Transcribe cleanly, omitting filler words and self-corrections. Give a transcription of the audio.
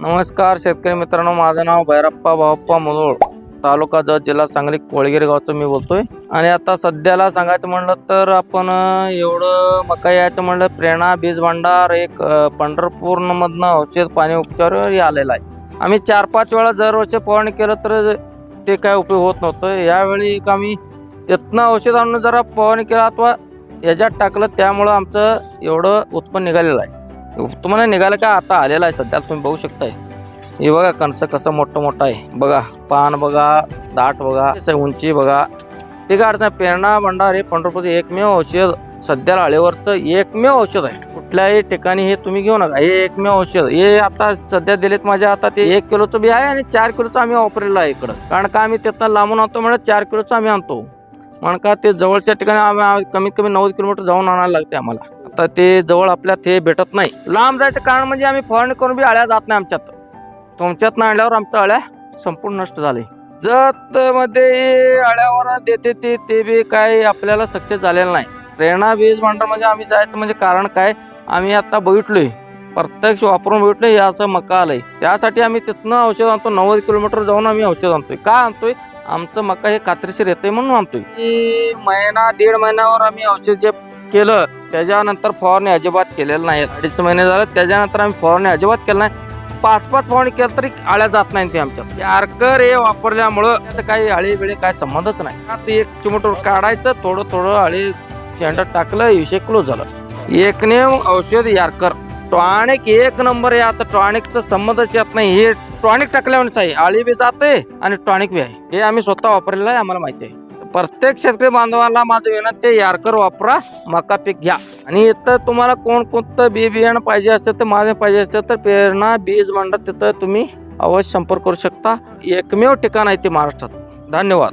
नमस्कार शेतकरी मित्रांनो, माझं नाव भैरप्पा बाप्पा मुधोळ, तालुका जत, जिल्हा सांगली, कोळगिरी गावचं मी बोलतोय। आणि आता सध्याला सांगायचं म्हणलं तर आपण एवढं मका यायचं म्हणलं, प्रेरणा बीज भांडार एक पंढरपूर मधनं औषध पाणी उपचार आलेला आहे। आम्ही 4-5 वेळा दरवर्षी फवारणी केलं तर ते काय उपयोग होत नव्हतं। यावेळी एक आम्ही तिथनं औषध आणून जरा फवारणी केला अथवा याच्यात टाकलं, त्यामुळं आमचं एवढं उत्पन्न निघालेलं आहे। तुम्हाला निघालं का आता आलेला आहे सध्या तुम्ही बघू शकताय। हे बघा कणस कसं मोठं मोठं आहे, बघा पान बघा, दाट बघा, उंची बघा। ते काय अडचण, प्रेरणा भांडार हे पंढरपूरचं एकमेव औषध, सध्याला आळेवरचं एकमेव औषध आहे। कुठल्याही ठिकाणी हे तुम्ही घेऊ नका, हे एकमेव औषध। हे आता सध्या दिलेत माझ्या आता ते 1 किलोचं बी आहे आणि 4 किलोचं आम्ही वापरलेलं आहे इकडं। कारण का आम्ही तिथं लांबून आणतो म्हणजे 4 किलोचं आम्ही आणतो, म्हणून का ते जवळच्या ठिकाणी आम्ही कमीत कमी 90 किलोमीटर जाऊन आणायला लागते आम्हाला। आता ते जवळ आपल्यात हे भेटत नाही। लांब जायचं कारण म्हणजे आम्ही फवारणी करून बी आळ्या जात नाही आमच्यात। तुमच्यात ना आणल्यावर आमच्या अळ्या संपूर्ण नष्ट झाले। जत मध्ये अळ्यावर देते ते बी काय आपल्याला सक्सेस झालेलं नाही। प्रेरणा बीज भांडार म्हणजे आम्ही जायचं म्हणजे कारण काय, आम्ही आता बघितलोय, प्रत्यक्ष वापरून बघितलोय, याचं मका आलंय। त्यासाठी आम्ही तिथनं औषध आणतो, 90 किलोमीटर जाऊन आम्ही औषध आणतोय। का आणतोय, आमचं मका हे खात्रीशीर येतंय म्हणून आणतोय। महिना 1.5 महिन्यावर आम्ही औषध जे केलं, त्याच्यानंतर फवारणी अजिबात केलेलं नाही। 2.5 महिने झालं त्याच्यानंतर आम्ही फवारणी अजिबात केलं नाही। 5-5 फवारणी केलं तरी आळ्या जात नाही ते आमच्यात। यार्कर हे वापरल्यामुळं त्याचं काही आळी बिळी काय संबंधच नाही। आता 1 चिमूटवर काढायचं, थोडं थोडं आळी शेंडा टाकलं, विषय क्लोज झालं। एकमेव औषध यार्कर टॉनिक 1 नंबर आहे। आता टॉनिकचं संबंधच येत नाही, हे टॉनिक टाकल्यामुळेच आहे, आळी बी जाते आणि टॉनिक बी आहे। हे आम्ही स्वतः वापरलेलं आहे, आम्हाला माहिती आहे। प्रत्येक शेतकरी बांधवांना माझं विनंती आहे, यार्कर वापरा, मका पीक घ्या। आणि इथं तुम्हाला कोणतं बी बियाणं पाहिजे असेल तर, माझे पाहिजे असेल तर प्रेरणा बीज भांडार तिथं तुम्ही अवश्य संपर्क करू शकता। एकमेव ठिकाण आहे ते महाराष्ट्रात। धन्यवाद।